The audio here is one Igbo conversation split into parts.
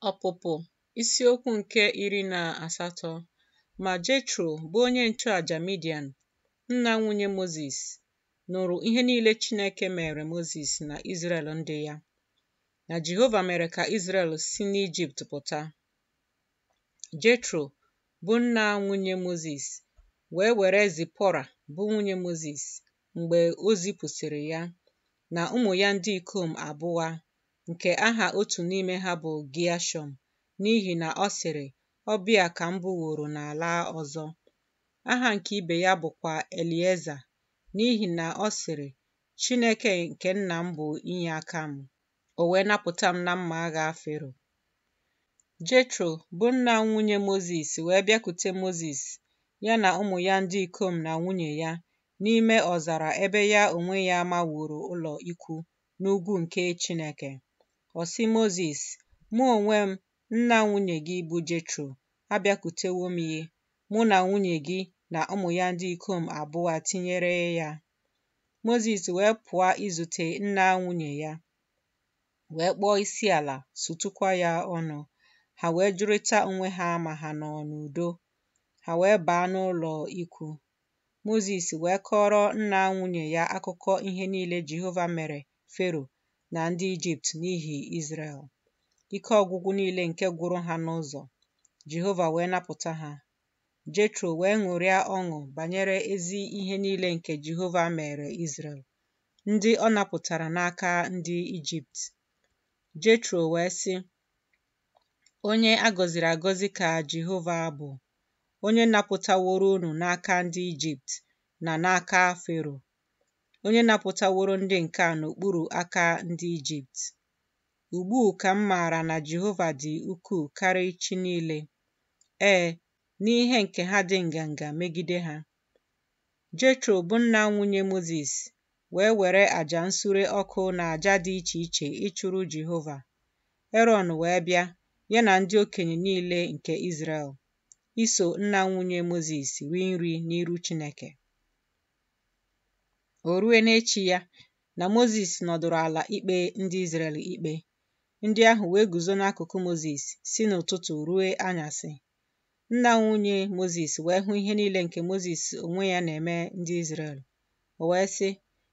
Ọpụpụ isiokwu nke 18. Ma Jetro, bụ onye nchụaja Midian, nna nwunye Mozis, nụrụ ihe niile Chineke mere Mozis na Izrel ndị ya, na Jehova mere ka Izrel si n'Ijipt pụta. Jetro, bụ nna nwunye Mozis, wee were Zipọra, bụ nwunye Mozis, mgbe o zipụsịrị ya, na ụmụ ya ndị ikom abụọ, nke aha otu n'ime ha bụ Geshọm, n'ihi na ọ sịrị, ọbịa ka m bụworo n'ala ọzọ. Aha nke ibe ya bụkwa Elieza, n'ihi na ọ sịrị, Chineke nke nna m bụ inye aka m, o wee napụta m na mma agha Fero. Jetro, bụ nna nwunye Mozis, wee bịakwute Mozis, ya na ụmụ ya ndị ikom na nwunye ya, n'ime ọzara ebe ya onwe ya maworo ụlọ ikwu n'ugwu nke Chineke. Ọ sị Mozis, mụ onwe m, nna nwunye gị bụ Jetro, abịakwutewo m ihe, mụ na nwunye gị na ụmụ ya ndị ikom abụọ tinyere ya. Mozis wee pụọ izute nna nwunye ya, wee kpọọ isi ala, sụtụkwa ya ọnụ. Ha wee jụrịta onwe ha ma ha nọ n'udo. Ha wee baa n'ụlọ ikwu. Mozis wee kọrọ nna nwunye ya akụkọ ihe niile Jehova mere Fero na ndị Ijipt n'ihi Izrel, ike ọgwụgwụ niile nke gwụrụ ha n'ụzọ. Jehova wee napụta ha. Jetro wee ṅụrịa ọṅụ banyere ezi ihe niile nke Jehova mere Izrel, ndị ọ napụtara n'aka ndị Ijipt. Jetro wee sị, onye a gọziri agọzi ka Jehova bụ, onye napụtaworo unu n'aka ndị Ijipt na n'aka Fero, onye napụtaworo ndị nke a n'okpuru aka ndị Ijipt. Ugbu ka m maara na Jehova dị ukwuu karịa chi niile, n'ihe nke ha dị nganga megide ha. Jetro, bụ nna nwunye Mozis, wee were àjà nsure ọkụ na àjà dị iche iche ịchụrụ Jehova. Erọn wee bịa, ya na ndị okenye niile nke Izrel, iso nna nwunye Mozis rie nri n'iru Chineke. O rue n'echi ya, na Mozis nọdụrụ ala ikpe ndị Izrel ikpe. Ndị ahụ wee guzo n'akụkụ Mozis si n'ụtụtụ ruo anyasị. Nna nwunye Mozis wee hụ ihe niile nke Mozis onwe ya na-eme ndị Izrel. O wee sị,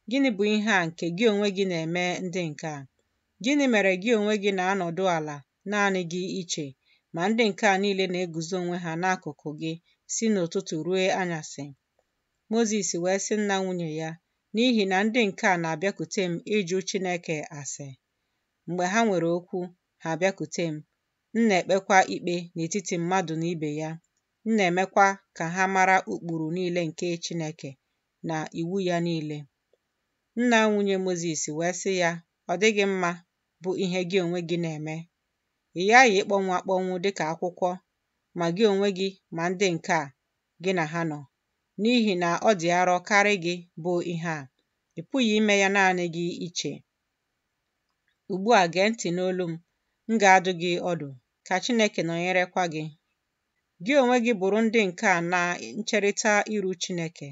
gịnị bụ ihe a nke gị onwe gị na-eme ndị nke a? Gịnị mere gị onwe gị na-anọdụ ala naanị gị iche, ma ndị nke a niile na-eguzo onwe ha n'akụkụ gị si n'ụtụtụ ruo anyasị? Mozis wee sị nna nwunye ya, n'ihi na ndị nke a na-abịakwute m ịjụ Chineke ase. Mgbe ha nwere okwu, ha abịakwute m. M na-ekpekwa ikpe n'etiti mmadụ na ibe ya. M na-emekwa ka ha mara ụkpụrụ niile nke Chineke na iwu ya niile. Nna nwunye Mozis wee sị ya, ọ dịghị mma bụ ihe gị onwe gị na-eme. Ị ghaghị ịkpọnwụ akpọnwụ dịka akwụkwọ, ma gị onwe gị ma ndị nke a gị na ha nọ, n'ihi na ọ dị arọ karị gị bụ ihe a. Ị pụghị ime ya naanị gị iche. Ugbu a gee ntị n'olu m ga-adụ gị ọdụ, ka Chineke nọnyerekwa gị. Gị onwe gị bụrụ ndị nke a na ncherịta iru Chineke.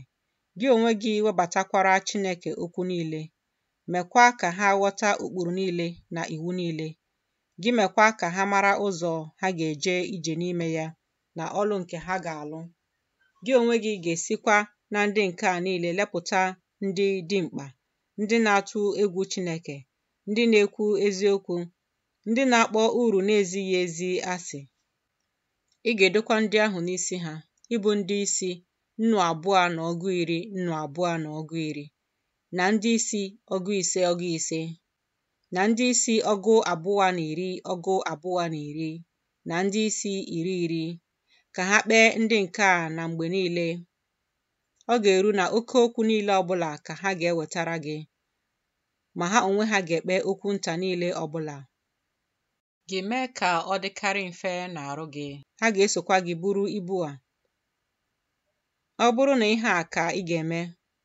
Gị onwe gị webatakwara Chineke okwu niile, mekwa ka ha ghọta ụkpụrụ niile na iwu niile. Gị mekwa ka ha mara ụzọ ha ga-eje ije n'ime ya, na ọlụ nke ha ga-alụ. Gị onwe gị ga-esikwa na ndị nke a niile lepụta ndị dimkpa, ndị na-atụ egwu Chineke, ndị na-ekwu eziokwu, ndị na-akpọ uru na-ezighị ezi asị. Ị ga-edokwa ndị ahụ n'isi ha, ịbụ ndị isi 250, 250, na ndị isi 50, na ndị isi 210, 210, na ndị isi 10, ka ha kpee ndị nke a na mgbe niile. Ọ ga-eru na oke okwu niile ọbụla ka ha ga-ewetara gị, ma ha onwe ha ga-ekpe okwu nta niile ọbụla. Gị mee ka ọ dịkarị mfe n'arụ gị. Ha ga-esokwa gị buru ibu a. Ọ bụrụ na ihe a ka ị ga-eme,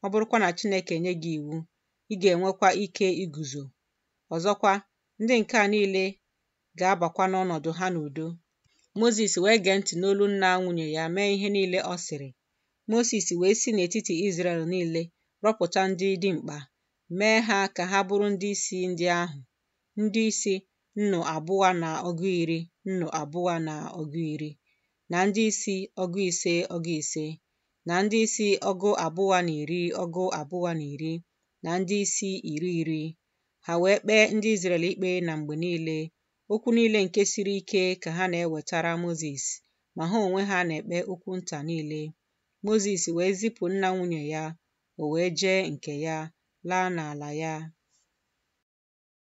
ọ bụrụkwa na Chineke nye gị iwu, ị ga-enwekwa ike iguzo. Ọzọkwa, ndị nke a niile ga-abakwa n'ọnọdụ ha n'udo. Mozis wee gee ntị n'olu nna nwunye ya, mee ihe niile ọ sịrị. Mozis wee si n'etiti Izrel niile rọpụta ndị dimkpa, mee ha ka ha bụrụ ndị isi ndị ahụ, ndị isi nnu abụọ na ọgụ iri, nnu abụọ na ọgụ iri, na ndị isi ọgụ ise ọgụ ise, na ndị isi ọgụ abụọ na iri ọgụ abụọ na iri, na ndị isi iri iri. Ha wee kpee ndị Izrel ikpe na mgbe niile, okwu niile nke siri ike ka ha na-ewetara Mozis, ma ha onwe ha na-ekpe okwu nta niile. Mozis wee zipụ nna nwunye ya, o wee jee nke ya, laa n'ala ya.